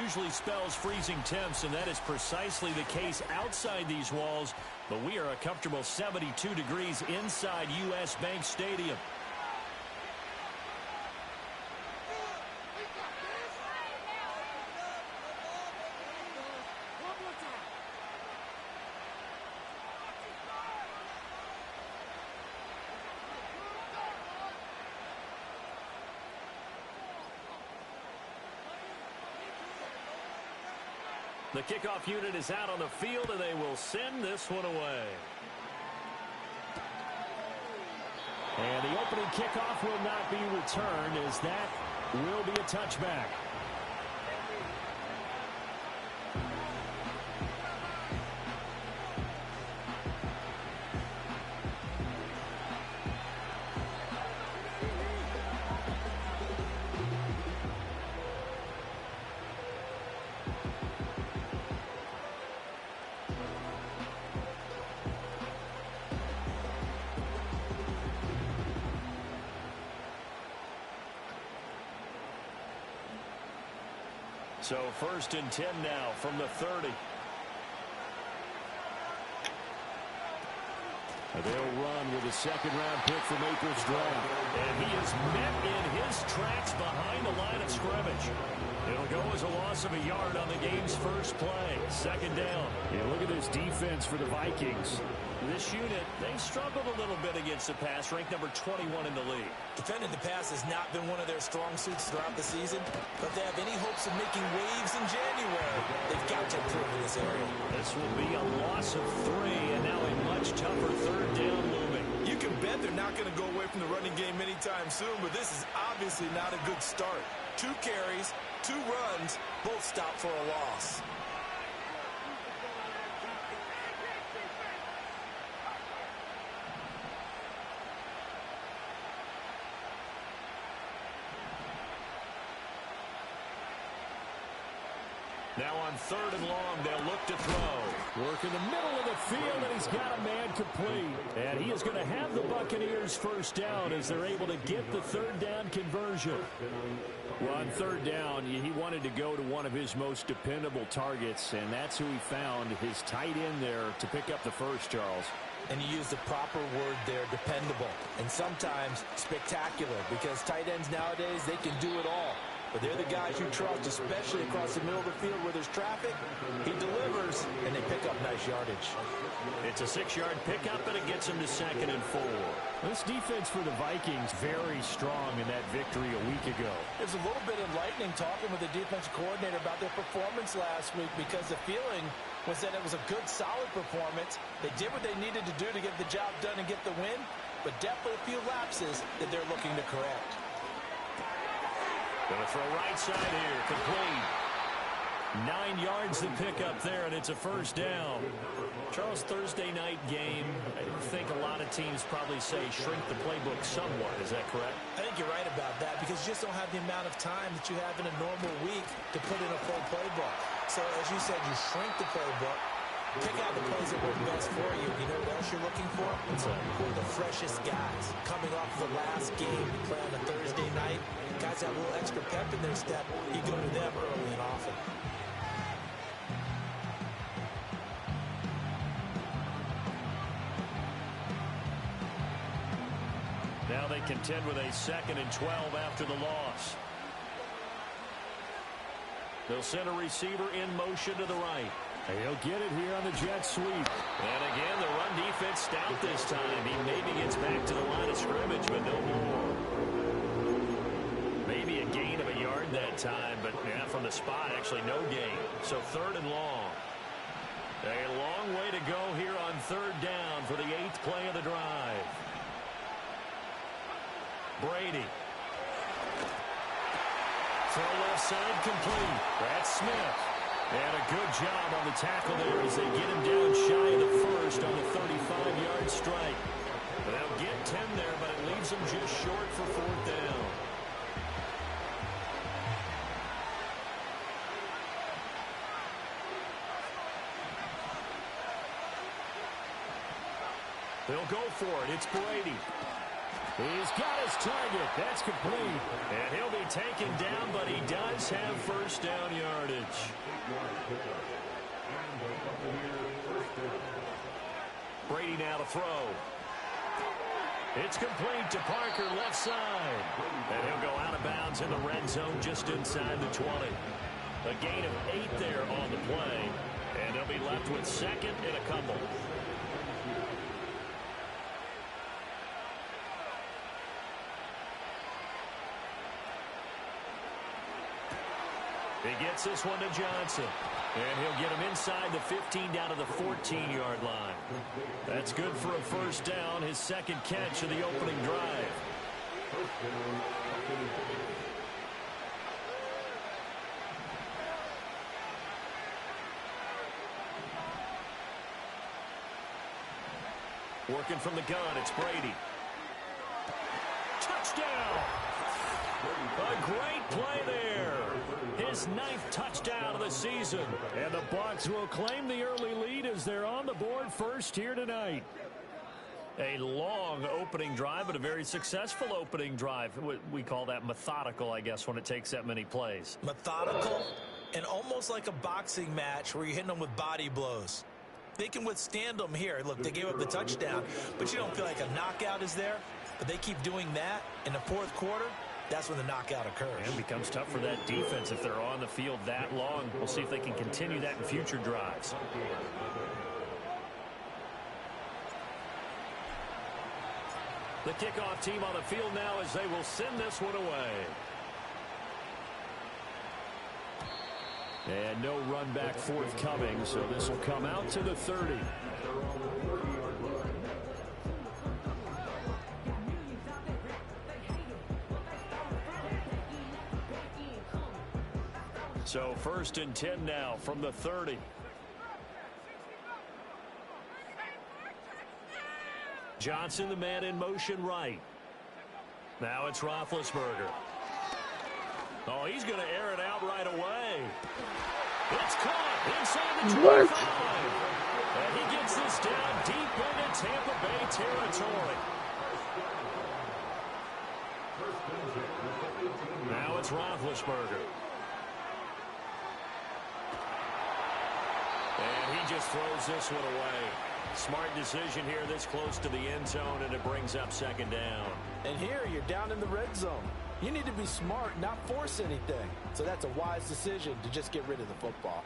usually spells freezing temps, and that is precisely the case outside these walls. But we are a comfortable 72 degrees inside U.S. Bank Stadium. The kickoff unit is out on the field, and they will send this one away. And the opening kickoff will not be returned, as that will be a touchback. So 1st and 10 now from the 30. They'll run with a second-round pick from April's draft. And he is met in his tracks behind the line of scrimmage. It'll go as a loss of a yard on the game's first play. 2nd down. Yeah, look at this defense for the Vikings. This unit, they struggled a little bit against the pass, ranked number 21 in the league. Defending the pass has not been one of their strong suits throughout the season, but if they have any hopes of making waves in January, they've got to improve in this area. This will be a loss of 3, and now a much tougher 3rd down looming. You can bet they're not going to go away from the running game anytime soon, but this is obviously not a good start. 2 carries, 2 runs, both stopped for a loss. Now on 3rd and long, they'll look to throw. Work in the middle of the field, and he's got a man complete. And he is going to have the Buccaneers 1st down as they're able to get the 3rd down conversion. Well, on 3rd down, he wanted to go to one of his most dependable targets, and that's who he found, his tight end there, to pick up the first, Charles. And you use the proper word there, dependable, and sometimes spectacular, because tight ends nowadays, they can do it all. But they're the guys you trust, especially across the middle of the field where there's traffic. He delivers, and they pick up nice yardage. It's a 6-yard pickup, and it gets him to 2nd and 4. This defense for the Vikings very strong in that victory a week ago. It was a little bit enlightening talking with the defensive coordinator about their performance last week, because the feeling was that it was a good, solid performance. They did what they needed to do to get the job done and get the win, but definitely a few lapses that they're looking to correct. Going to throw right side here, complete. 9 yards to pick up there, and it's a 1st down. Charles, Thursday night game, I think a lot of teams probably say shrink the playbook somewhat. Is that correct? I think you're right about that, because you just don't have the amount of time that you have in a normal week to put in a full playbook. So, as you said, you shrink the playbook, pick out the plays that work best for you. You know what else you're looking for? Who are the freshest guys coming off the last game to play on a Thursday night? Guys have a little extra pep in their step. You go to them early and often. Now they contend with a 2nd and 12 after the loss. They'll send a receiver in motion to the right. He'll get it here on the jet sweep. And again, the run defense stout this time. He maybe gets back to the line of scrimmage, but no more. Maybe a gain of a yard that time, but yeah, from the spot, actually no gain. So 3rd and long. A long way to go here on 3rd down for the 8th play of the drive. Brady. Throw left side complete. That's Smith. And a good job on the tackle there as they get him down shy of the 1st on the 35-yard strike. But they'll get 10 there, but it leaves them just short for 4th down. They'll go for it. It's Brady. He's got his target. That's complete. And he'll be taken down, but he does have first down yardage. Brady now to throw. It's complete to Parker, left side. And he'll go out of bounds in the red zone just inside the 20. A gain of 8 there on the play. And they'll be left with second and a couple. He gets this one to Johnson. And he'll get him inside the 15 down to the 14-yard line. That's good for a first down, his second catch of the opening drive. Working from the gun, it's Brady. Touchdown! A great play there. His 9th touchdown of the season. And the Bucs will claim the early lead as they're on the board first here tonight. A long opening drive, but a very successful opening drive. We call that methodical, I guess, when it takes that many plays. Methodical and almost like a boxing match where you're hitting them with body blows. They can withstand them here. Look, they gave up the touchdown, but you don't feel like a knockout is there. But they keep doing that in the fourth quarter. That's when the knockout occurs. And it becomes tough for that defense if they're on the field that long. We'll see if they can continue that in future drives. The kickoff team on the field now as they will send this one away. And no run back forthcoming, so this will come out to the 30. So 1st and 10 now from the 30. Johnson, the man in motion right. Now it's Roethlisberger. Oh, he's going to air it out right away. It's caught inside the 25. And he gets this down deep into Tampa Bay territory. Now it's Roethlisberger. And he just throws this one away. Smart decision here this close to the end zone, and it brings up second down. And here you're down in the red zone. You need to be smart, not force anything. So that's a wise decision to just get rid of the football.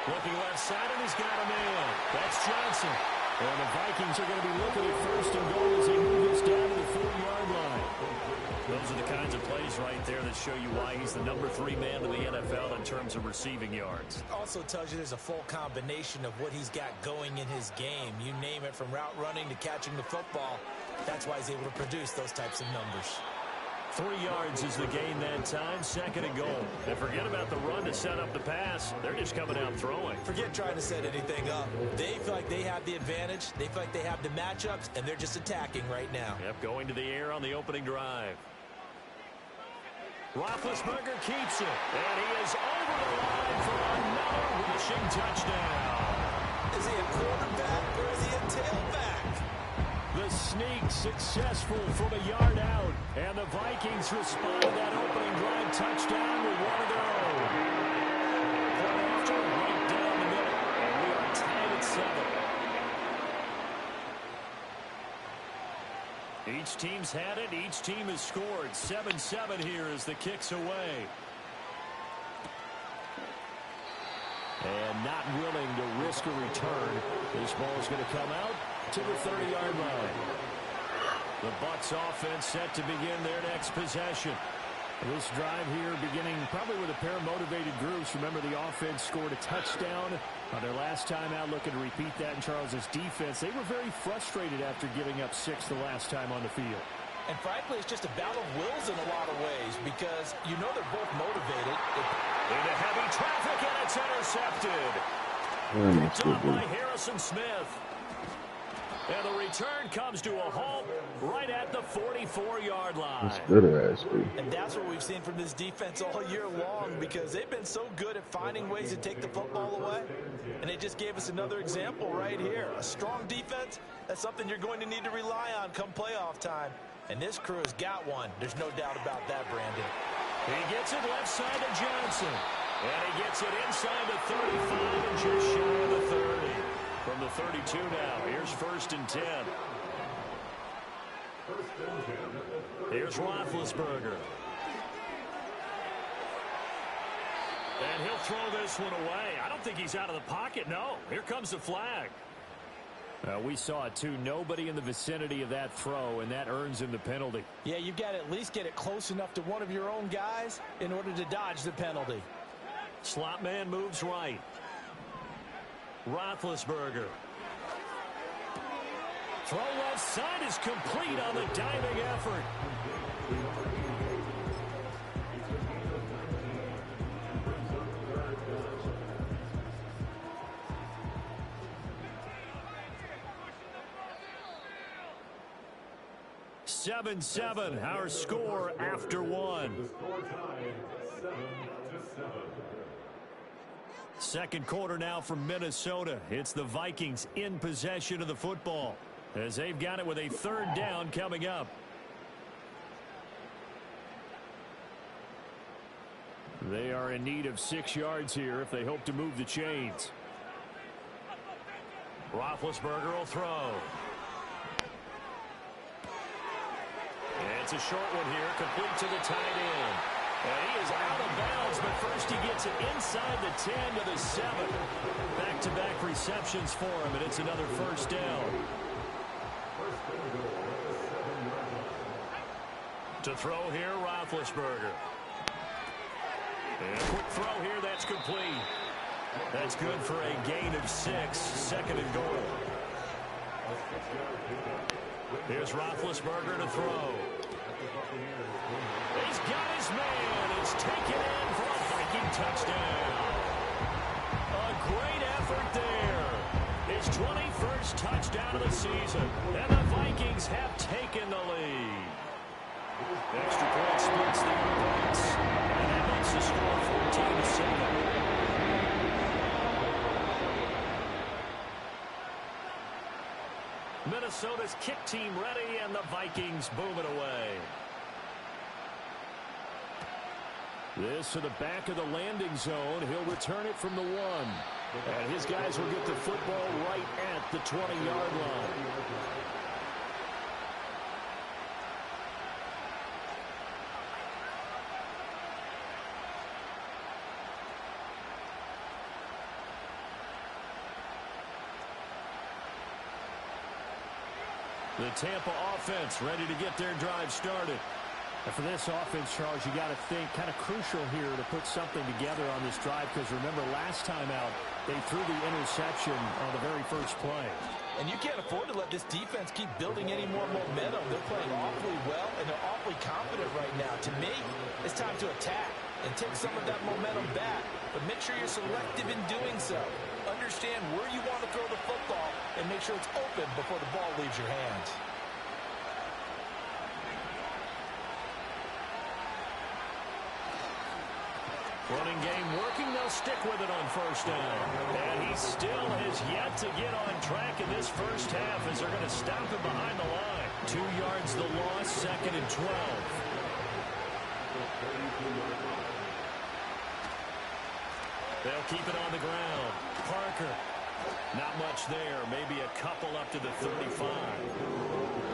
Looking left side, and he's got a man. That's Johnson. And the Vikings are going to be looking at 1st and goal as they move this down to the 4-yard line. Those are the kinds of plays right there that show you why he's the number 3 man in the NFL in terms of receiving yards. Also tells you there's a full combination of what he's got going in his game. You name it, from route running to catching the football. That's why he's able to produce those types of numbers. 3 yards is the gain that time, 2nd and goal. And forget about the run to set up the pass. They're just coming out throwing. Forget trying to set anything up. They feel like they have the advantage. They feel like they have the matchups, and they're just attacking right now. Yep, going to the air on the opening drive. Roethlisberger keeps it, and he is over the line for another rushing touchdown. Is he a quarterback or is he a tailback? The sneak successful from a yard out, and the Vikings respond to that opening drive touchdown with one of their own. Point after, right down the middle, and we are tied at 7. Each team's had it. Each team has scored. 7-7 here as the kick's away. And not willing to risk a return. This ball is going to come out to the 30-yard line. The Bucs offense set to begin their next possession. This drive here beginning probably with a pair of motivated groups. Remember, the offense scored a touchdown on their last time out, looking to repeat that in Charles's defense. They were very frustrated after giving up 6 the last time on the field. And frankly, it's just a battle of wills in a lot of ways because you know they're both motivated. Into heavy traffic, and it's intercepted. Picked up by Harrison Smith. And the return comes to a halt right at the 44-yard line. That's good ass, dude. And that's what we've seen from this defense all year long, because they've been so good at finding ways to take the football away. And they just gave us another example right here. A strong defense, that's something you're going to need to rely on come playoff time. And this crew has got one. There's no doubt about that, Brandon. He gets it left side to Johnson. And he gets it inside the 35 and just shy of the 30. From the 32 now, here's 1st and 10. Here's Roethlisberger. And he'll throw this one away. I don't think he's out of the pocket, no. Here comes the flag. We saw it too. Nobody in the vicinity of that throw, and that earns him the penalty. Yeah, you've got to at least get it close enough to one of your own guys in order to dodge the penalty. Slot man moves right. Roethlisberger. Throw left side is complete on the diving effort. Seven, our score after one. Second quarter now from Minnesota. It's the Vikings in possession of the football as they've got it with a 3rd down coming up. They are in need of 6 yards here if they hope to move the chains. Roethlisberger will throw. And it's a short one here, complete to the tight end. And he is out of bounds, but first he gets it inside the 10 to the 7. Back-to-back receptions for him, and it's another 1st down. To throw here, Roethlisberger. And a quick throw here, that's complete. That's good for a gain of 6, 2nd and goal. Here's Roethlisberger to throw. He's got his man. It's taken in for a Viking touchdown. A great effort there. His 21st touchdown of the season. And the Vikings have taken the lead. Extra point splits the offense. And that makes the score 14-7. Minnesota's kick team ready, and the Vikings boom it away. This to the back of the landing zone. He'll return it from the 1. And his guys will get the football right at the 20-yard line. The Tampa offense ready to get their drive started. And for this offense, Charles, you got to think kind of crucial here to put something together on this drive, because remember last time out they threw the interception on the very first play. And you can't afford to let this defense keep building any more momentum. They're playing awfully well, and they're awfully confident right now. To me, it's time to attack and take some of that momentum back. But make sure you're selective in doing so. Understand where you want to throw the football and make sure it's open before the ball leaves your hands. Running game working. They'll stick with it on 1st down. And he still has yet to get on track in this first half as they're going to stop him behind the line. 2 yards the loss, 2nd and 12. They'll keep it on the ground. Parker. Not much there. Maybe a couple up to the 35.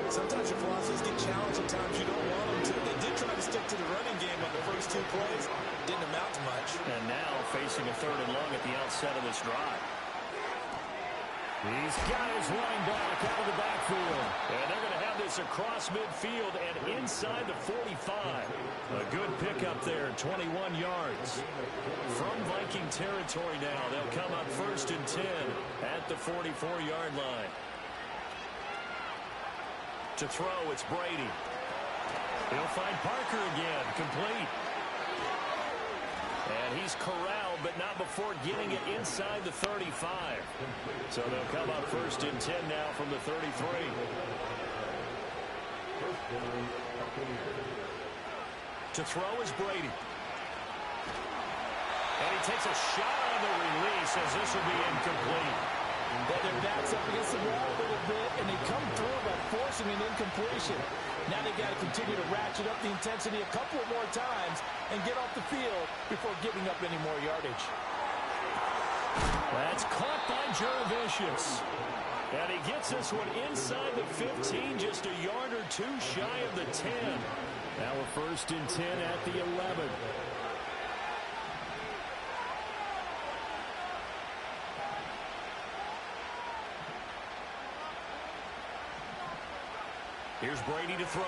Sometimes your philosophies get challenged. Sometimes you don't want them to. They did try to stick to the running game on the first 2 plays. Didn't amount to much. And now facing a 3rd and long at the outset of this drive. He's got his running back out of the backfield. And they're going to have this across midfield and inside the 45. A good pickup there, 21 yards. From Viking territory now, they'll come up 1st and 10 at the 44-yard line. To throw, it's Brady. He'll find Parker again, complete. And he's corralled, but not before getting it inside the 35. So they'll come up 1st and 10 now from the 33. To throw is Brady. And he takes a shot on the release as this will be incomplete. Their backs up against the wall a little bit, and they come through by forcing an incompletion. Now they got to continue to ratchet up the intensity a couple of more times and get off the field before giving up any more yardage. That's caught by Jervicius. And he gets this one inside the 15, just a yard or two shy of the 10. Now a 1st and 10 at the 11. Here's Brady to throw.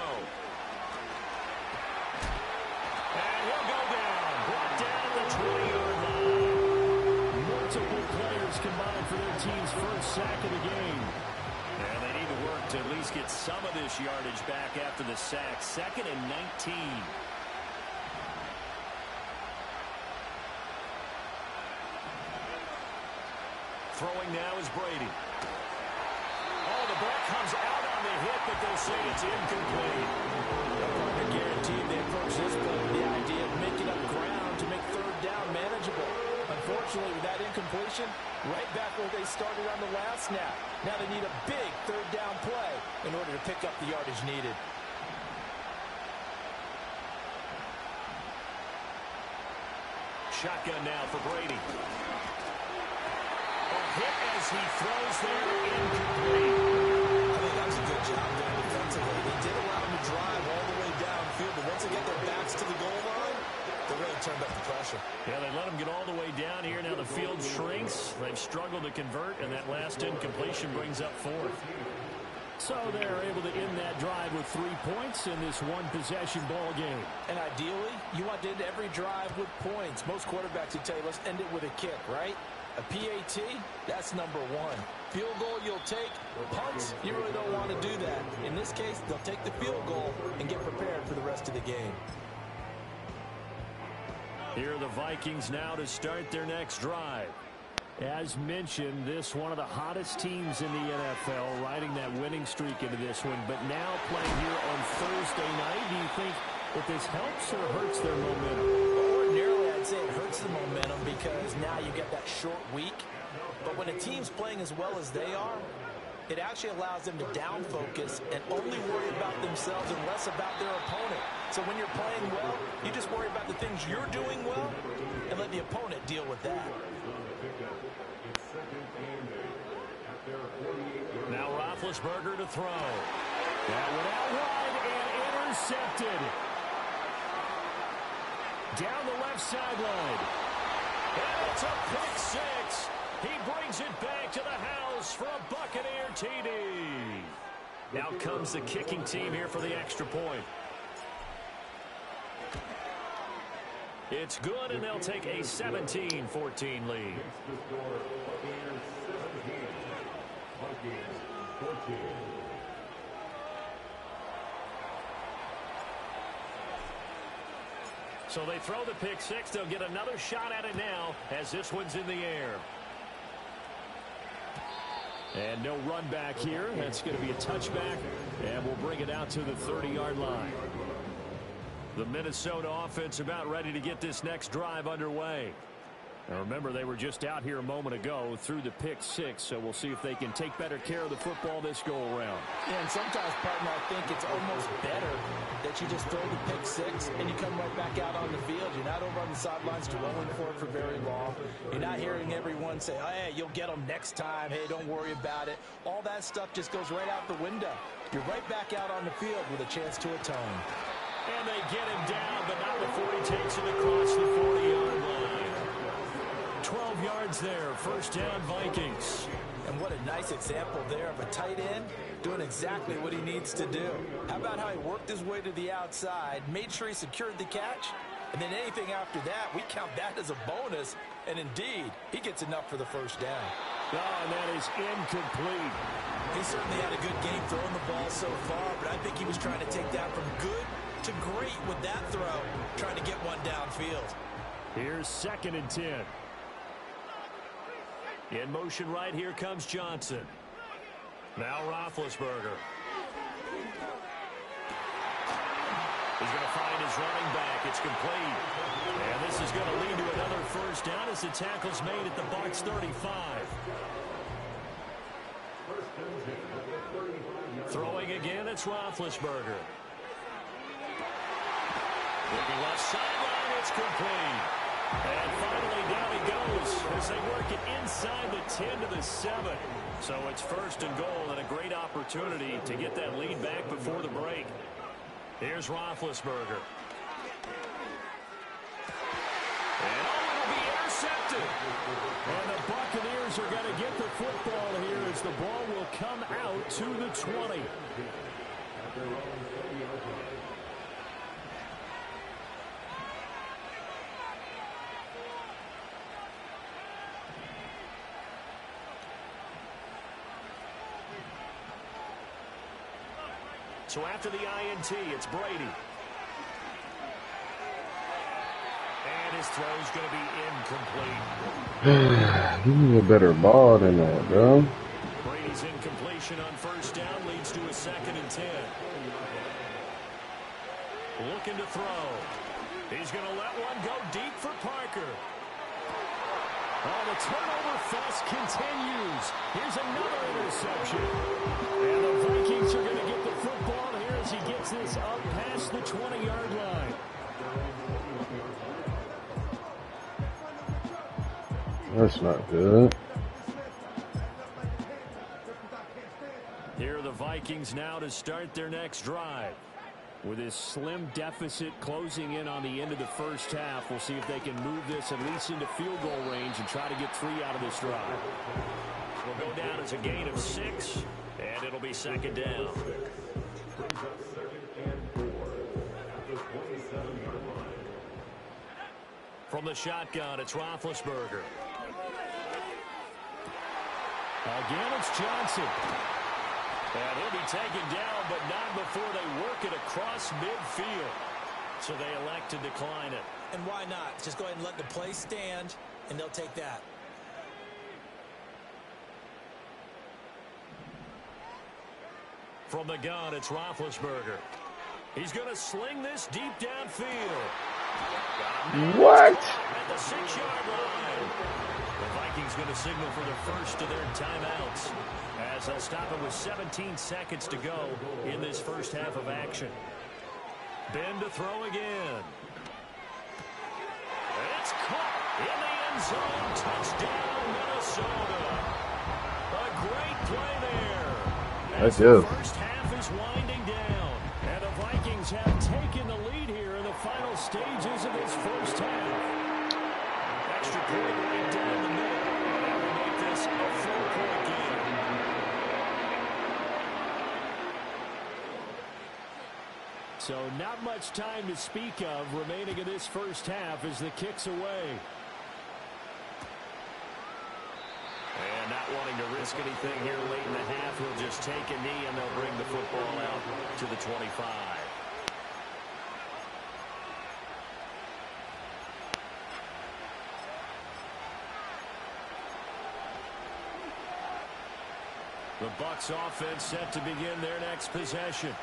And he'll go down. Brought down at the 20-yard line. Multiple players combined for their team's first sack of the game. And they need to work to at least get some of this yardage back after the sack. 2nd and 19. Throwing now is Brady. Oh, the ball comes out on the hit, but they'll say it's incomplete. The partner guaranteed they approach this play with the idea of making up ground to make 3rd down manageable. Unfortunately, with that incompletion, right back where they started on the last snap. Now they need a big 3rd down play in order to pick up the yardage needed. Shotgun now for Brady. Hit as he throws there, incomplete. I think that was a good job there defensively. They did allow him to drive all the way downfield, but once they get their backs to the goal line, they really turned up the pressure. Yeah, they let him get all the way down here. Now the field shrinks. They've struggled to convert, and that last incompletion brings up 4th. So they're able to end that drive with 3 points in this one-possession ball game. And ideally, you want to end every drive with points. Most quarterbacks would tell you, let's end it with a kick, right? A PAT, that's number 1. Field goal you'll take. Punts, you really don't want to do that. In this case, they'll take the field goal and get prepared for the rest of the game. Here are the Vikings now to start their next drive. As mentioned, this one of the hottest teams in the NFL, riding that winning streak into this one, but now playing here on Thursday night. Do you think that this helps or hurts their momentum? Ordinarily, I'd say it hurts the momentum because now you get that short week. But when a team's playing as well as they are, it actually allows them to down focus and only worry about themselves and less about their opponent. So when you're playing well, you just worry about the things you're doing well and let the opponent deal with that. Now Roethlisberger to throw. That went out wide and intercepted. Down the left sideline. And it's a pick 6. He brings it back to the house for a Buccaneer TD. Now comes the kicking team here for the extra point. It's good, and they'll take a 17-14 lead. So they throw the pick 6. They'll get another shot at it now as this one's in the air. And no run back here. That's going to be a touchback, and we'll bring it out to the 30-yard line. The Minnesota offense about ready to get this next drive underway. Now remember, they were just out here a moment ago through the pick 6, so we'll see if they can take better care of the football this go-around. Yeah, and sometimes, partner, I think it's almost better that you just throw the pick 6 and you come right back out on the field. You're not over on the sidelines dwelling for it for very long. You're not hearing everyone say, oh, hey, you'll get them next time. Hey, don't worry about it. All that stuff just goes right out the window. You're right back out on the field with a chance to atone. And they get him down, but not before he takes it across the 40-yard line. 12 yards there, first down Vikings. And what a nice example there of a tight end doing exactly what he needs to do. How about how he worked his way to the outside, made sure he secured the catch, and then anything after that, we count that as a bonus. And indeed, he gets enough for the first down. Oh, and that is incomplete. He certainly had a good game throwing the ball so far, but I think he was trying to take that from good to great with that throw, trying to get one downfield. Here's 2nd and 10. In motion right here comes Johnson. Now Roethlisberger. He's going to find his running back. It's complete. And this is going to lead to another first down as the tackle's made at the Bucs 35. Throwing again, it's Roethlisberger. Looking left sideline, it's complete. And finally down he goes as they work it inside the 10 to the 7. So it's 1st and goal and a great opportunity to get that lead back before the break. Here's Roethlisberger. And it'll be intercepted. And the Buccaneers are going to get the football here as the ball will come out to the 20. So after the INT, it's Brady. And his throw's going to be incomplete. Give me a better ball than that, bro. Brady's incompletion on 1st down leads to a 2nd and 10. Looking to throw. He's going to let one go deep for Parker. Oh, the turnover fest continues. Here's another interception. And the Vikings are going to get the football here as he gets this up past the 20-yard line. That's not good. Here are the Vikings now to start their next drive. With this slim deficit closing in on the end of the first half, we'll see if they can move this at least into field goal range and try to get 3 out of this drive. Will go down as a gain of 6, and it'll be 2nd down. From the shotgun, it's Roethlisberger. Again, it's Johnson. And he'll be taken down, but not before they work it across midfield. So they elect to decline it. And why not? Just go ahead and let the play stand, and they'll take that. From the gun, it's Roethlisberger. He's going to sling this deep downfield. What? At the 6-yard line. The Vikings going to signal for the first of their timeouts as they'll stop it with 17 seconds to go in this first half of action. Ben to throw again. It's caught in the end zone. Touchdown, Minnesota. A great play there. That's good. The first half is winding down, and the Vikings have taken the lead here in the final stages of this first half. Extra point right down the middle. That will make this a 4-point game. So not much time to speak of remaining in this first half as the kick's away. And not wanting to risk anything here late in the half, he'll just take a knee and they'll bring the football out to the 25. The Bucs offense set to begin their next possession.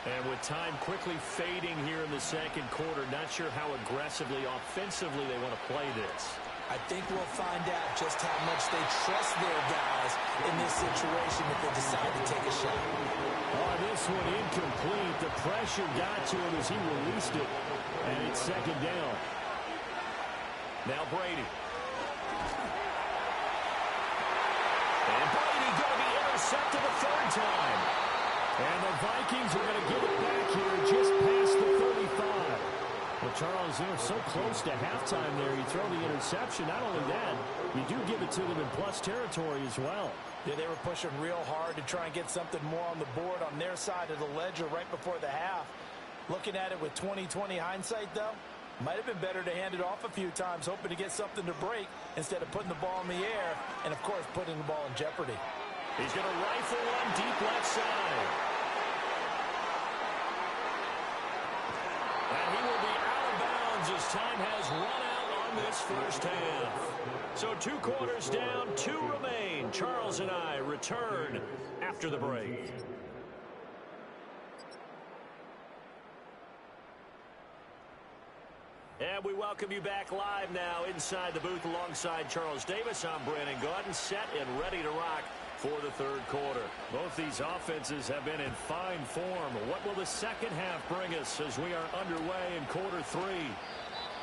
And with time quickly fading here in the second quarter, not sure how aggressively, offensively they want to play this. I think we'll find out just how much they trust their guys in this situation if they decide to take a shot. Oh, this one incomplete. The pressure got to him as he released it. And it's 2nd down. Now Brady. And Brady going to be intercepted a 3rd time. And the Vikings are going to get it back here just past the 35. Well, Charles, they're so close to halftime there. You throw the interception. Not only that, you do give it to them in plus territory as well. Yeah, they were pushing real hard to try and get something more on the board on their side of the ledger right before the half. Looking at it with 20/20 hindsight, though, might have been better to hand it off a few times, hoping to get something to break instead of putting the ball in the air and, of course, putting the ball in jeopardy. He's going to rifle one deep left side. And he will be out of bounds as time has run out on this first half. So 2 quarters down, 2 remain. Charles and I return after the break. And we welcome you back live now inside the booth alongside Charles Davis. I'm Brandon Gaudin, set and ready to rock for the third quarter. Both these offenses have been in fine form. What will the second half bring us as we are underway in quarter 3?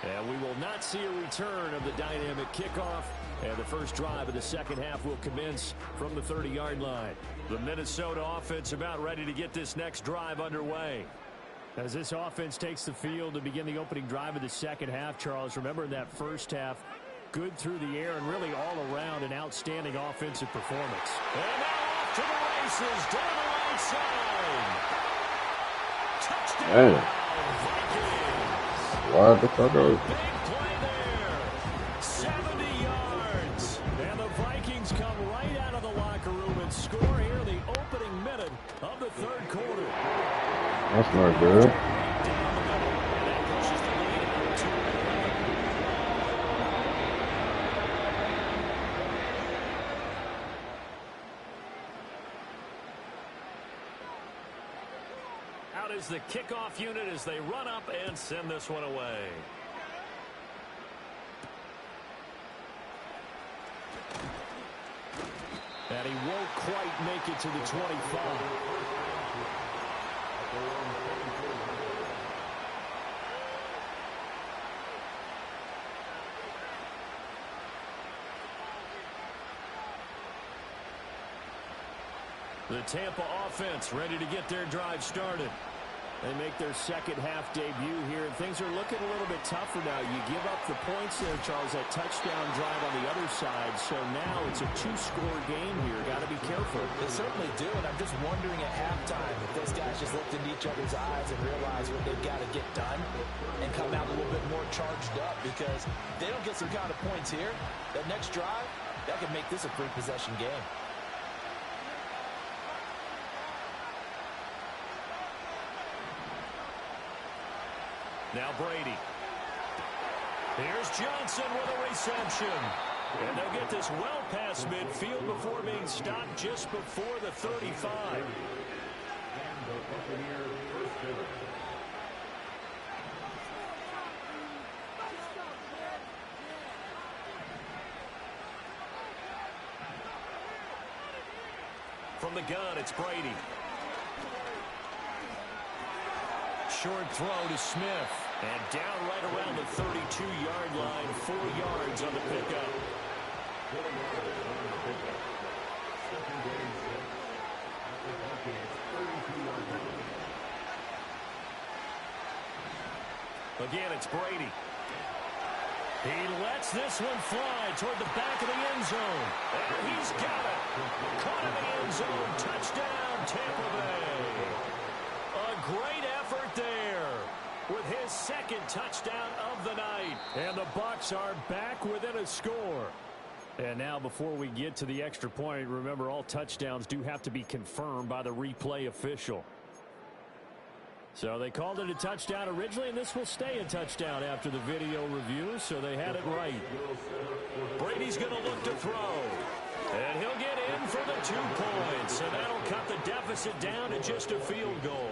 And we will not see a return of the dynamic kickoff. And the first drive of the second half will commence from the 30-yard line. The Minnesota offense about ready to get this next drive underway. As this offense takes the field to begin the opening drive of the second half, Charles, remember in that first half, good through the air and really all around an outstanding offensive performance. And now off to the races down the right side. Touchdown, Vikings. What the fuck are Big play there. 70 yards. And the Vikings come right out of the locker room and score here in the opening minute of the third quarter. That's not good. Out is the kickoff unit as they run up and send this one away. And he won't quite make it to the 25. The Tampa offense ready to get their drive started. They make their second half debut here, and things are looking a little bit tougher now. You give up the points there, Charles, that touchdown drive on the other side. So now it's a 2-score game here. Got to be careful. They certainly do, and I'm just wondering at halftime if those guys just looked into each other's eyes and realize what they've got to get done and come out a little bit more charged up, because if they don't get some kind of points here, that next drive, that could make this a three-possession game. Now Brady. Here's Johnson with a reception. And they'll get this well past midfield before being stopped just before the 35. From the gun, it's Brady. Short throw to Smith. And down right around the 32-yard line, 4 yards on the pickup. Again, it's Brady. He lets this one fly toward the back of the end zone. And he's got it. Caught in the end zone. Touchdown, Tampa Bay. A great effort there with his second touchdown of the night. And the Bucs are back within a score. And now before we get to the extra point, remember all touchdowns do have to be confirmed by the replay official. So they called it a touchdown originally, and this will stay a touchdown after the video review, so they had it right. Brady's going to look to throw. And he'll get in for the 2 points, and that'll cut the deficit down to just a field goal.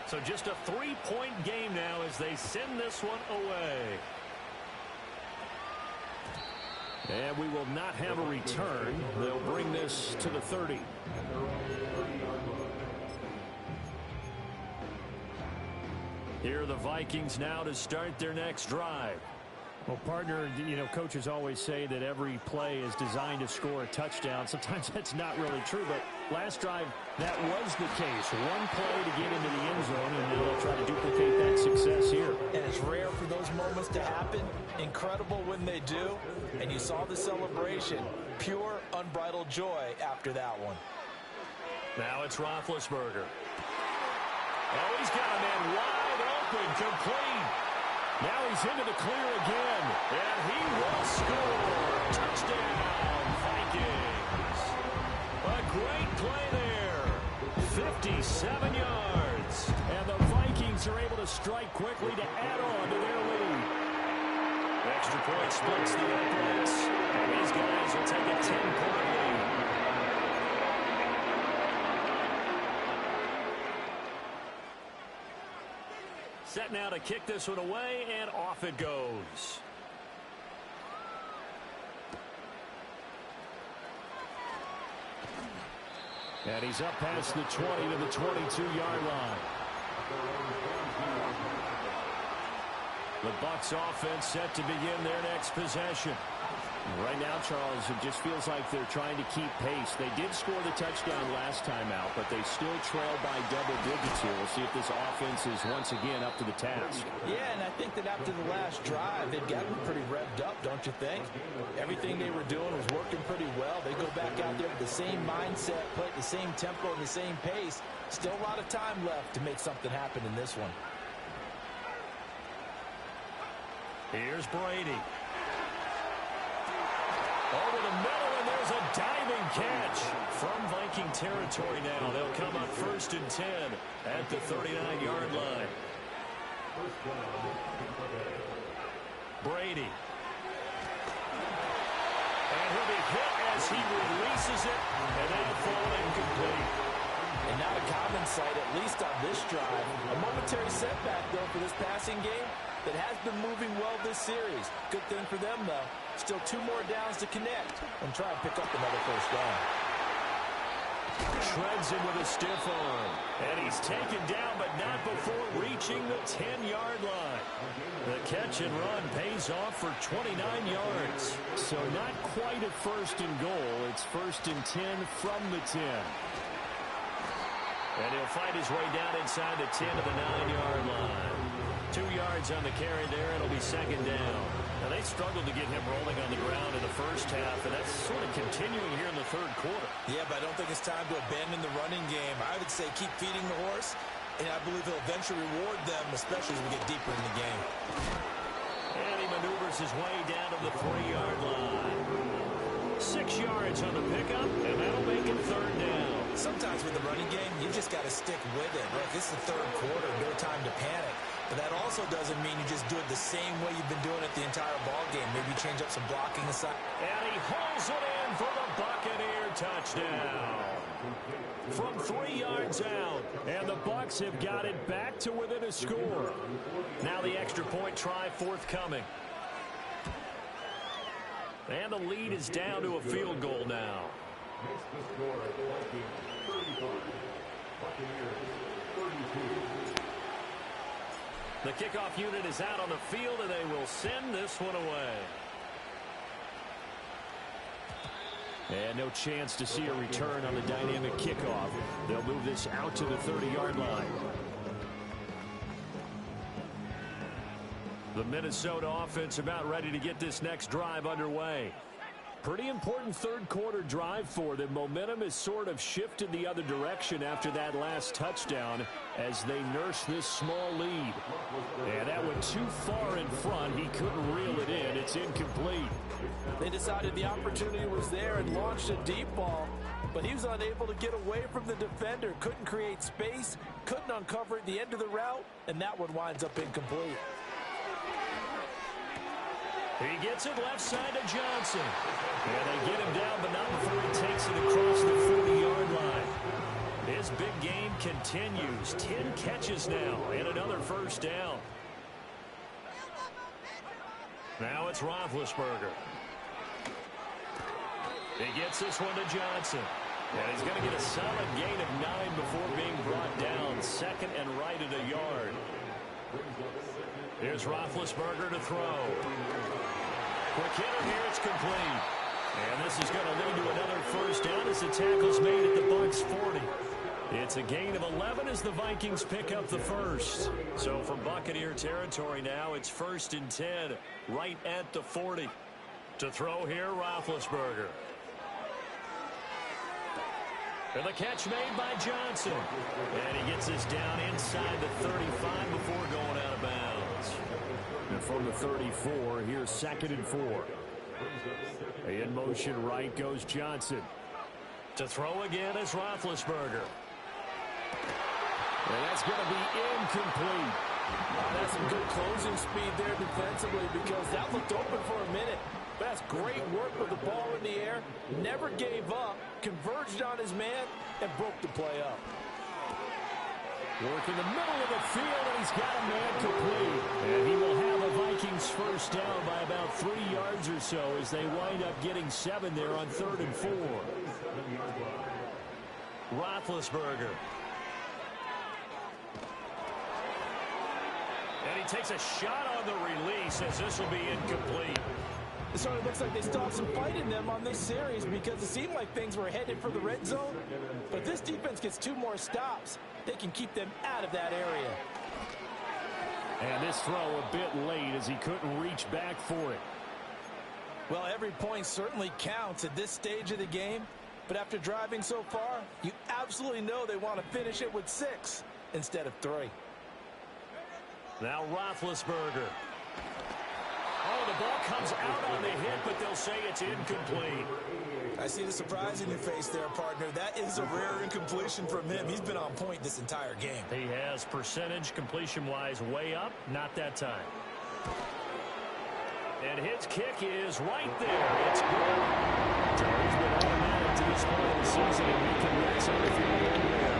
So just a 3-point game now as they send this one away. And we will not have a return. They'll bring this to the 30. Here are the Vikings now to start their next drive. Well, partner, you know, coaches always say that every play is designed to score a touchdown. Sometimes that's not really true, but last drive, that was the case. One play to get into the end zone, and they'll try to duplicate that success here. And it's rare for those moments to happen. Incredible when they do. And you saw the celebration. Pure, unbridled joy after that one. Now it's Roethlisberger. Oh, he's got a man wide open, complete. Now he's into the clear again, and he will score. Touchdown, Vikings. A great play there. 57 yards. And the Vikings are able to strike quickly to add on to their lead. Extra point splits the uprights. And these guys will take a 10-point lead. Set now to kick this one away, and off it goes. And he's up past the 20 to the 22-yard line. The Bucs offense set to begin their next possession. Right now, Charles, it just feels like they're trying to keep pace. They did score the touchdown last time out, but they still trail by double digits here. We'll see if this offense is once again up to the task. Yeah, and I think that after the last drive, they've gotten pretty revved up, don't you think? Everything they were doing was working pretty well. They go back out there with the same mindset, play at the same tempo and the same pace. Still a lot of time left to make something happen in this one. Here's Brady. Over the middle, and there's a diving catch from Viking territory now. They'll come up 1st and 10 at the 39-yard line. Brady. And he'll be hit as he releases it, and that'll fall incomplete. And not a common sight, at least on this drive. A momentary setback, though, for this passing game that has been moving well this series. Good thing for them, though. Still 2 more downs to connect and try and pick up another first down. Shreds him with a stiff arm. And he's taken down, but not before reaching the 10-yard line. The catch and run pays off for 29 yards. So not quite a 1st and goal. It's 1st and 10 from the 10. And he'll fight his way down inside the 10 to the 9-yard line. 2 yards on the carry there. It'll be 2nd down. Now, they struggled to get him rolling on the ground in the first half, and that's sort of continuing here in the 3rd quarter. Yeah, but I don't think it's time to abandon the running game. I would say keep feeding the horse, and I believe he'll eventually reward them, especially as we get deeper in the game. And he maneuvers his way down to the 3-yard line. 6 yards on the pickup, and that'll make it 3rd down. Sometimes with the running game, you just got to stick with it. Right? This is the 3rd quarter, no time to panic. But that also doesn't mean you just do it the same way you've been doing it the entire ball game. Maybe change up some blocking aside. And he hauls it in for the Buccaneer touchdown. From 3 yards out. And the Bucs have got it back to within a score. Now the extra point try forthcoming. And the lead is down to a field goal now. Makes the score at Vikings 35. Buccaneers 32. The kickoff unit is out on the field, and they will send this one away. And no chance to see a return on the dynamic kickoff. They'll move this out to the 30-yard line. The Minnesota offense about ready to get this next drive underway. Pretty important 3rd quarter drive for them. Momentum has sort of shifted the other direction after that last touchdown as they nurse this small lead. And that went too far in front. He couldn't reel it in. It's incomplete. They decided the opportunity was there and launched a deep ball, but he was unable to get away from the defender. Couldn't create space, couldn't uncover at the end of the route, and that one winds up incomplete. He gets it left side to Johnson. And they get him down, but not before he takes it across the 40-yard line. His big game continues. 10 catches now and another first down. Now it's Roethlisberger. He gets this one to Johnson. And he's going to get a solid gain of 9 before being brought down. 2nd and right at a yard. Here's Roethlisberger to throw. Quick hitter here, it's complete. And this is going to lead to another first down as the tackle's made at the Bucs 40. It's a gain of 11 as the Vikings pick up the first. So from Buccaneer territory now, it's 1st and 10 right at the 40. To throw here, Roethlisberger. And the catch made by Johnson. And he gets this down inside the 35 before going out of bounds. And from the 34, here's 2nd and 4. In motion right goes Johnson. To throw again is Roethlisberger. And that's going to be incomplete. That's some good closing speed there defensively because that looked open for a minute. That's great work with the ball in the air. Never gave up, converged on his man, and broke the play up. Work in the middle of the field, and he's got a man complete. And he will have a Vikings first down by about 3 yards or so as they wind up getting 7 there on 3rd and 4. Roethlisberger. And he takes a shot on the release as this will be incomplete. It certainly looks like they still have some fight in them on this series because it seemed like things were headed for the red zone. But if this defense gets 2 more stops, they can keep them out of that area. And this throw a bit late as he couldn't reach back for it. Well, every point certainly counts at this stage of the game. But after driving so far, you absolutely know they want to finish it with 6 instead of 3. Now Roethlisberger. Oh, the ball comes out on the hit, but they'll say it's incomplete. I see the surprise in your face there, partner. That is a rare incompletion from him. He's been on point this entire game. He has percentage completion-wise way up, not that time. And his kick is right there. It's good. He's been automatic to this point of the season, and we can rinse everything over there.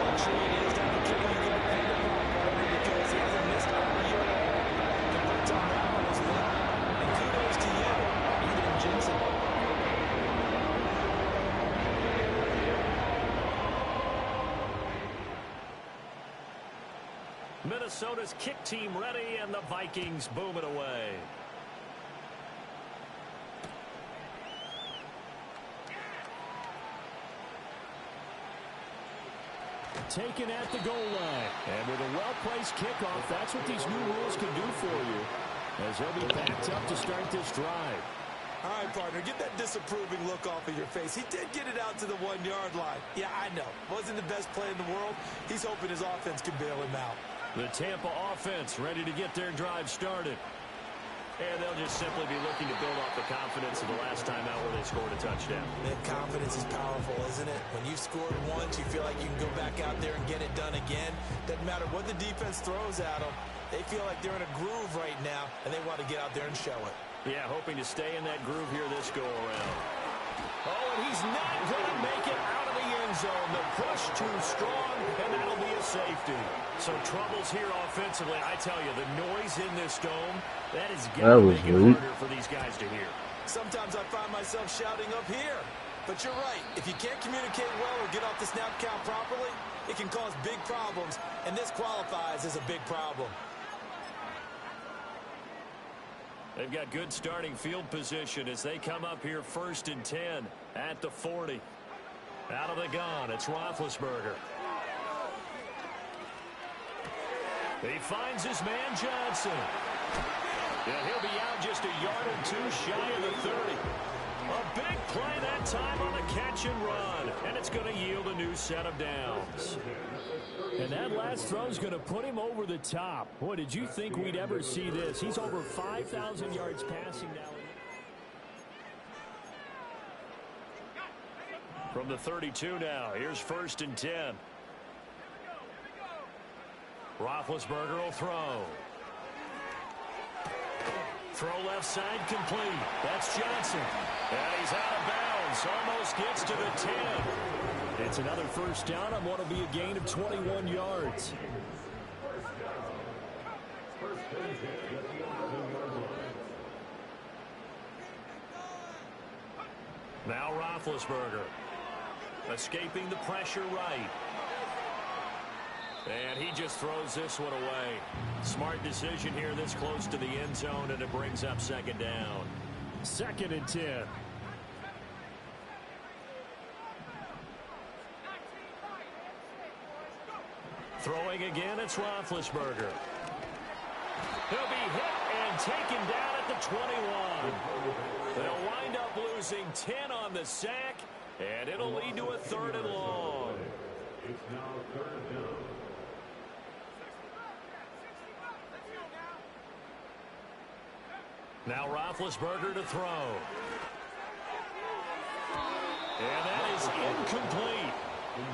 Luxury it is to have a kicker you can depend upon, partner, because he hasn't missed all year long. Converts on that one as well. And kudos to you. You didn't jinx it. Minnesota's kick team ready, and the Vikings boom it away. Taken at the goal line. And with a well-placed kickoff, that's what these new rules can do for you, as they'll be backed up to start this drive. All right, partner, get that disapproving look off of your face. He did get it out to the 1-yard line. Yeah, I know. Wasn't the best play in the world. He's hoping his offense can bail him out. The Tampa offense ready to get their drive started. And they'll just simply be looking to build off the confidence of the last time out where they scored a touchdown. That confidence is powerful, isn't it? When you've scored once, you feel like you can go back out there and get it done again. Doesn't matter what the defense throws at them. They feel like they're in a groove right now, and they want to get out there and show it. Yeah, hoping to stay in that groove here this go-around. Oh, and he's not going to make it out of the end zone. The push too strong, and that'll be a safety. So troubles here offensively. I tell you, the noise in this dome, that is going to make it harder for these guys to hear. Sometimes I find myself shouting up here. But you're right. If you can't communicate well or get off the snap count properly, it can cause big problems, and this qualifies as a big problem. They've got good starting field position as they come up here 1st and 10 at the 40. Out of the gun, it's Roethlisberger. He finds his man Johnson. And he'll be out just a yard or 2 shy of the 30. A big play that time on the catch and run. And it's going to yield a new set of downs. And that last throw is going to put him over the top. Boy, did you think we'd ever see this? He's over 5,000 yards passing now. From the 32 now, here's 1st and 10. Roethlisberger will throw. Throw left side complete. That's Johnson. And he's out of bounds. Almost gets to the 10. It's another first down on what will be a gain of 21 yards. Now Roethlisberger. Escaping the pressure right. And he just throws this one away. Smart decision here this close to the end zone, and it brings up 2nd down. 2nd and 10. Throwing again, it's Roethlisberger. He'll be hit and taken down at the 21. They'll wind up losing 10 on the sack, and it'll lead to a 3rd and long. It's now 3rd down. Now Roethlisberger to throw. And that is incomplete.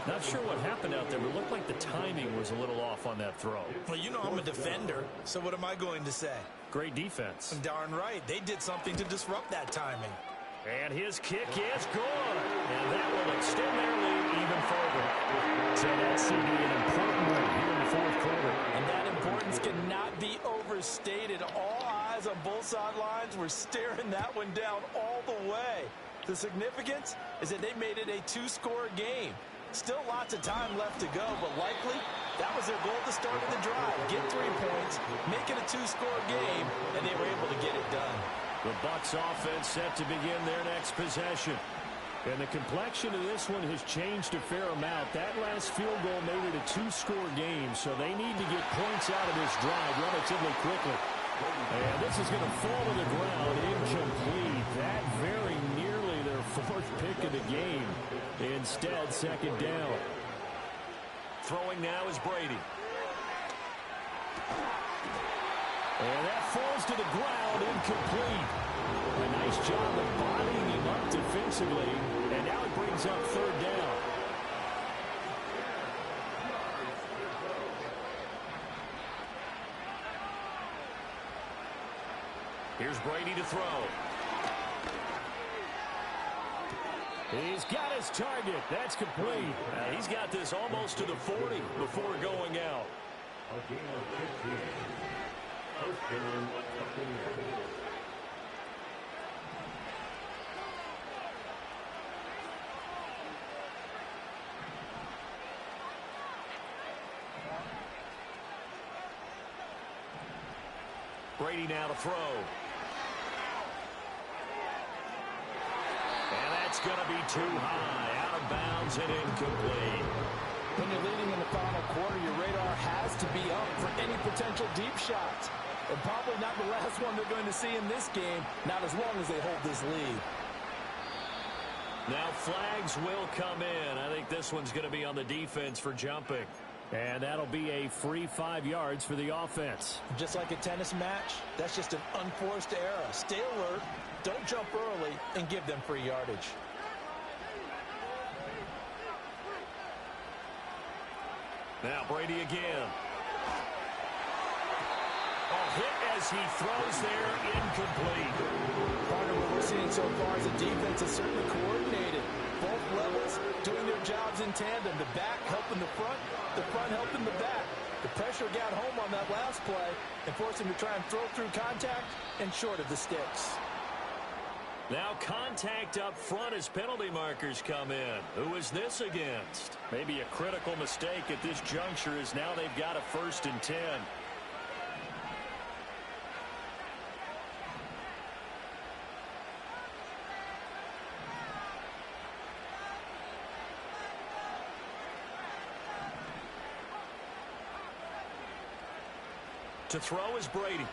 Not sure what happened out there, but it looked like the timing was a little off on that throw. Well, you know I'm a defender, so what am I going to say? Great defense. Darn right. They did something to disrupt that timing. And his kick is good. And that will extend their lead even further. So that seemed to be an important one here in the fourth quarter. And that importance cannot be overstated. All eyes on both sidelines were staring that one down all the way. The significance is that they made it a two-score game. Still lots of time left to go, but likely that was their goal at the start of the drive. Get 3 points, make it a two-score game, and they were able to get it done. The Bucs offense set to begin their next possession. And the complexion of this one has changed a fair amount. That last field goal made it a two-score game, so they need to get points out of this drive relatively quickly. And this is going to fall to the ground incomplete. That very nearly their fourth pick of the game. Instead, second down. Throwing now is Brady. And that falls to the ground, incomplete. A nice job of bodying him up defensively, and now it brings up third down. Here's Brady to throw. He's got his target. That's complete. He's got this almost to the 40 before going out. A gain of 15. First down, Buccaneers. Brady now to throw. And that's going to be too high. Out of bounds and incomplete. When you're leading in the final quarter, your radar has to be up for any potential deep shots. And probably not the last one they're going to see in this game, not as long as they hold this lead. Now flags will come in. I think this one's going to be on the defense for jumping. And that'll be a free 5 yards for the offense. Just like a tennis match, that's just an unforced error. Stay alert, don't jump early, and give them free yardage. Now Brady again. A hit as he throws there, incomplete. Part of what we're seeing so far is the defense is certainly coordinated. Both levels doing their jobs in tandem. The back helping the front helping the back. The pressure got home on that last play and forced him to try and throw through contact and short of the sticks. Now contact up front as penalty markers come in. Who is this against? Maybe a critical mistake at this juncture as now they've got a 1st and 10. To throw is Brady.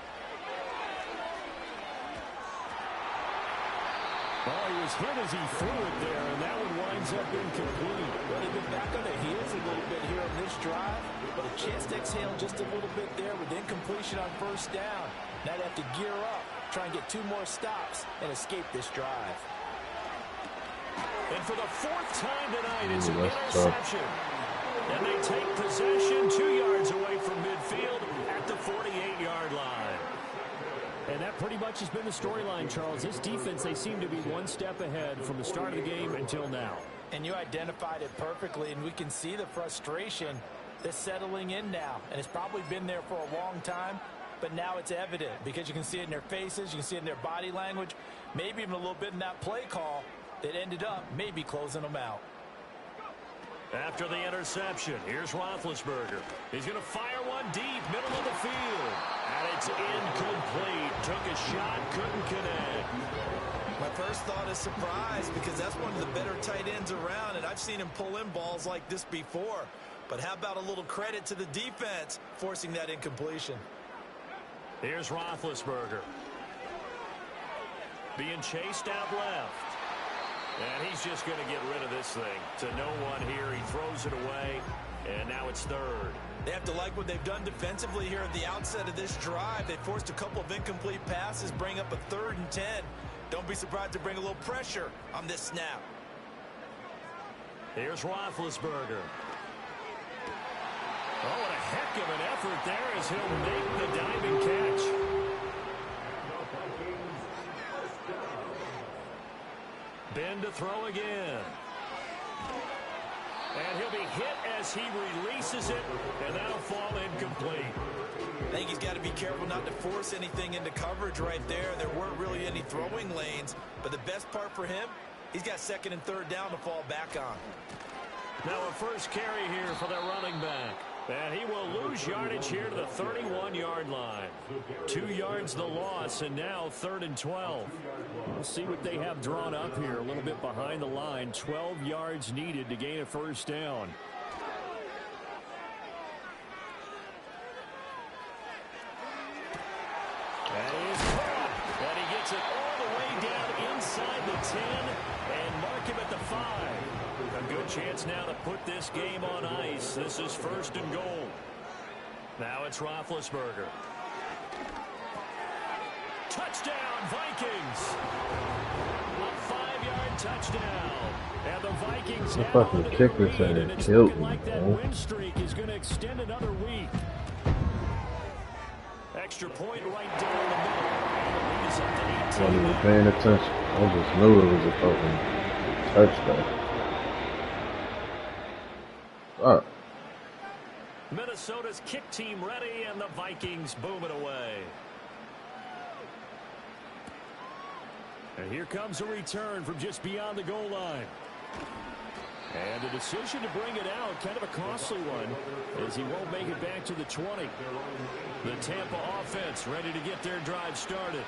Oh, he was hit as he threw it there, and that one winds up incomplete. Well, they've been back on their heels a little bit here on this drive, but a chance to exhale just a little bit there with incompletion on 1st down. Now they have to gear up, try and get 2 more stops, and escape this drive. And for the 4th time tonight, it's an interception. And they take possession 2 yards away from midfield at the 48-yard line. And that pretty much has been the storyline, Charles. This defense, they seem to be one step ahead from the start of the game until now. And you identified it perfectly, and we can see the frustration that's settling in now. And it's probably been there for a long time, but now it's evident because you can see it in their faces, you can see it in their body language, maybe even a little bit in that play call that ended up maybe closing them out. After the interception, here's Roethlisberger. He's going to fire one deep, middle of the field. And it's incomplete. Took a shot, couldn't connect. My first thought is surprise because that's one of the better tight ends around, and I've seen him pull in balls like this before. But how about a little credit to the defense forcing that incompletion? Here's Roethlisberger. Being chased out left. And he's just going to get rid of this thing. To no one here. He throws it away. And now it's 3rd. They have to like what they've done defensively here at the outset of this drive. They forced a couple of incomplete passes, bring up a 3rd and 10. Don't be surprised to bring a little pressure on this snap. Here's Roethlisberger. Oh, what a heck of an effort there as he'll make the diving catch. Ben to throw again. And he'll be hit as he releases it, and that'll fall incomplete. I think he's got to be careful not to force anything into coverage right there. There weren't really any throwing lanes, but the best part for him, he's got second and third down to fall back on. Now a first carry here for the running back. And he will lose yardage here to the 31-yard line. 2 yards the loss, and now 3rd and 12. We'll see what they have drawn up here. A little bit behind the line. 12 yards needed to gain a first down. And he is caught. And he gets it all the way down inside the 10 and mark him at the 5. A good chance now to put this game on ice. This is 1st and goal. Now it's Roethlisberger. Touchdown, Vikings. A 5-yard touchdown. And the Vikings The have fucking kicker said and it it's killed looking me, like that bro. win streak is going to extend another week. Extra point right down the middle. And the lead is up to 18. Wasn't even paying attention. I just knew it was a fucking touchdown. Fuck. Minnesota's kick team ready, and the Vikings boom it away. And here comes a return from just beyond the goal line. And a decision to bring it out, kind of a costly one, as he won't make it back to the 20. The Tampa offense ready to get their drive started.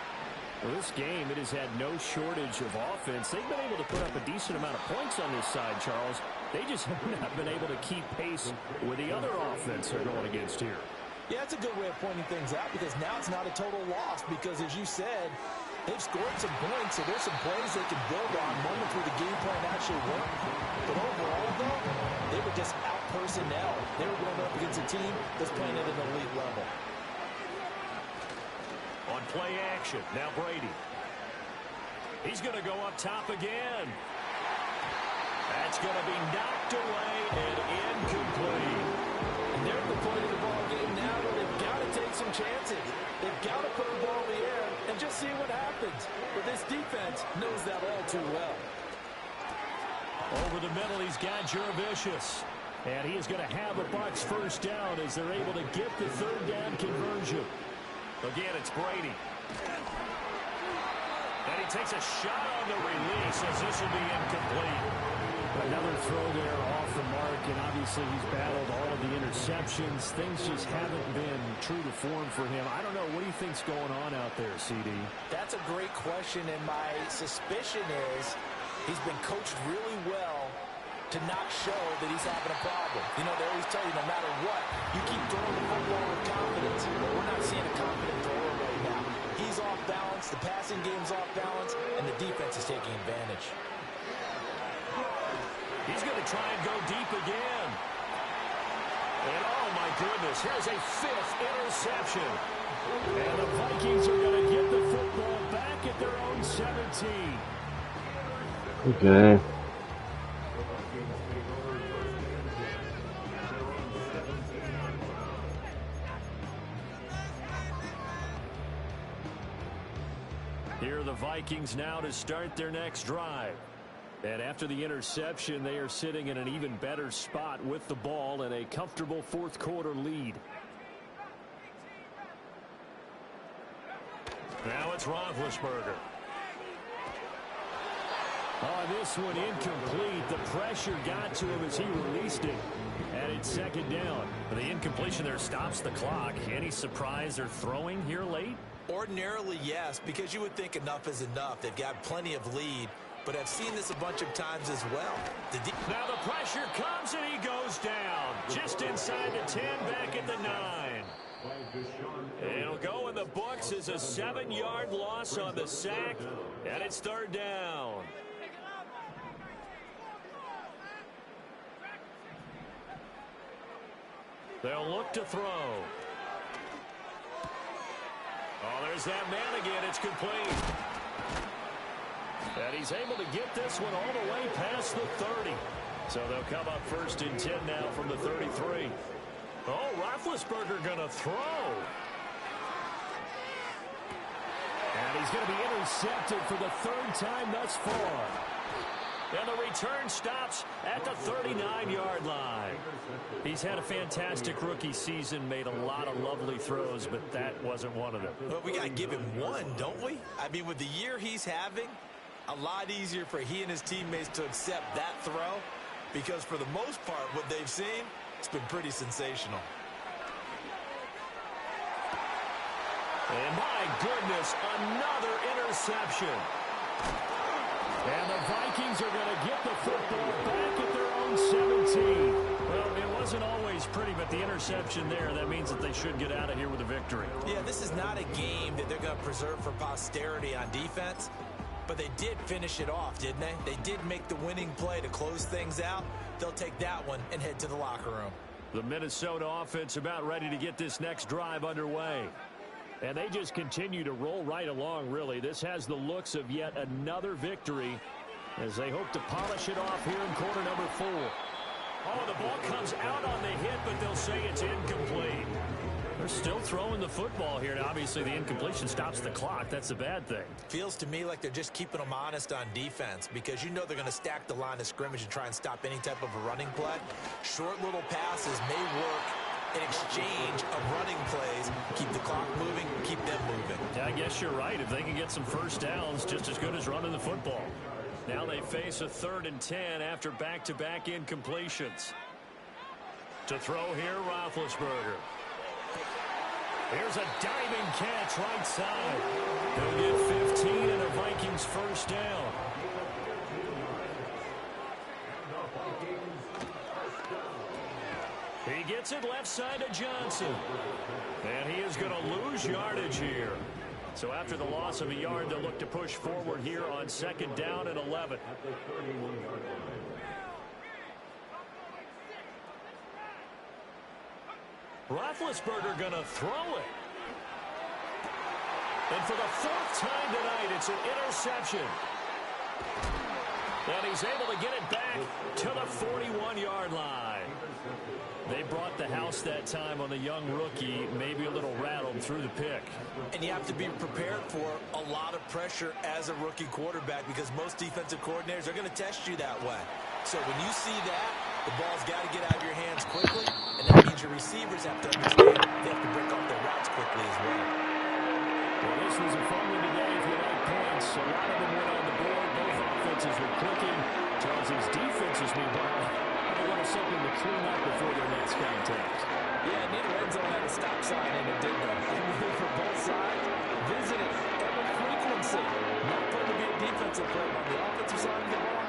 Well, this game, it has had no shortage of offense. They've been able to put up a decent amount of points on this side, Charles. They just have not been able to keep pace with the other offense they're going against here. Yeah, that's a good way of pointing things out because now it's not a total loss because, as you said, they've scored some points, so there's some plays they can build on, moments where the game plan actually worked. But overall, though, they were just out personnel. They were going up against a team that's playing at an elite level. On play action, now Brady. He's going to go up top again. That's going to be knocked away and incomplete. And they're at the point of the ball game now where they've got to take some chances. They've got to put the ball in the air and just see what happens. But this defense knows that all too well. Over the middle, he's got Jurevicius. And he is going to have the Bucs first down as they're able to get the 3rd down conversion. Again, it's Brady. And he takes a shot on the release as this will be incomplete. Another throw there off the mark, and obviously he's battled all of the interceptions. Things just haven't been true to form for him. I don't know. What do you think's going on out there, CD? That's a great question, and my suspicion is he's been coached really well to not show that he's having a problem. You know, they always tell you no matter what, you keep throwing the football with confidence. But we're not seeing a confident thrower right now. He's off balance, the passing game's off balance, and the defense is taking advantage. He's going to try and go deep again. And oh my goodness, here's a 5th interception. And the Vikings are going to get the football back at their own 17. Okay. Here are the Vikings now to start their next drive. And after the interception, they are sitting in an even better spot with the ball and a comfortable 4th quarter lead. Now it's Roethlisberger. Oh, this one incomplete. The pressure got to him as he released it. And it's 2nd down. The incompletion there stops the clock. Any surprise they're throwing here late? Ordinarily, yes, because you would think enough is enough. They've got plenty of lead. But I've seen this a bunch of times as well. Now the pressure comes and he goes down. Just inside the 10, back at the 9. It'll go in the books as a 7-yard loss on the sack. And it's 3rd down. They'll look to throw. Oh, there's that man again. It's complete. And he's able to get this one all the way past the 30. So they'll come up 1st and 10 now from the 33. Oh, Roethlisberger going to throw. And he's going to be intercepted for the 3rd time thus far. And the return stops at the 39-yard line. He's had a fantastic rookie season, made a lot of lovely throws, but that wasn't one of them. But we got to give him one, don't we? I mean, with the year he's having, a lot easier for he and his teammates to accept that throw, because for the most part, what they've seen, it's been pretty sensational. And my goodness, another interception. And the Vikings are going to get the football back at their own 17. Well, it wasn't always pretty, but the interception there, that means that they should get out of here with a victory. Yeah, this is not a game that they're going to preserve for posterity on defense, but they did finish it off, didn't they? They did make the winning play to close things out. They'll take that one and head to the locker room. The Minnesota offense about ready to get this next drive underway. And they just continue to roll right along, really. This has the looks of yet another victory as they hope to polish it off here in quarter number 4. Oh, the ball comes out on the hit, but they'll say it's incomplete. They're still throwing the football here. Now, obviously, the incompletion stops the clock. That's the bad thing. Feels to me like they're just keeping them honest on defense, because you know they're going to stack the line of scrimmage and try and stop any type of a running play. Short little passes may work in exchange of running plays. Keep the clock moving, keep them moving. Yeah, I guess you're right. If they can get some first downs, just as good as running the football. Now they face a 3rd and 10 after back-to-back incompletions. To throw here, Roethlisberger. Here's a diving catch right side. They'll get 15 and a Vikings first down. He gets it left side to Johnson. And he is going to lose yardage here. So after the loss of a yard, they'll look to push forward here on 2nd down and 11. Roethlisberger going to throw it. And for the 4th time tonight, it's an interception. And he's able to get it back to the 41-yard line. They brought the house that time on the young rookie, maybe a little rattled through the pick. And you have to be prepared for a lot of pressure as a rookie quarterback, because most defensive coordinators are going to test you that way. So when you see that, the ball's got to get out of your hands quickly, and that means your receivers have to understand they have to break off their routes quickly as well. Well, this was a fun one today if you like points. A lot of them went on the board. Both offenses were clicking. Charles's defenses, meanwhile, have a little something to clean up before their next contact. Yeah, neither end zone had a stop sign in it, did they? I mean, for both sides, visiting at with frequency. Not going to be a defensive play on the offensive side of the ball.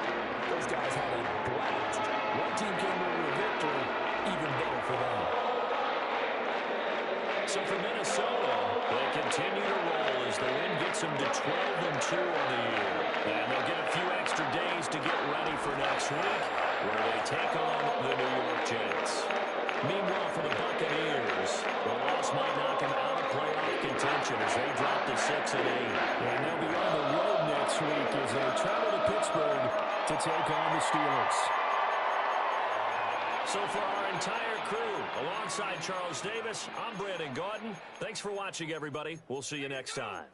Those guys had a blast. One team came over with victory, even better for them. So for Minnesota, they continue to roll as the win gets them to 12-2 on the year. And they'll get a few extra days to get ready for next week, where they take on the New York Jets. Meanwhile, for the Buccaneers, the loss might knock them out of playoff contention as they drop to 6-8. And they'll be on the road next week as they travel to Pittsburgh to take on the Steelers. So for our entire crew, alongside Charles Davis, I'm Brandon Gaudin. Thanks for watching, everybody. We'll see you next time.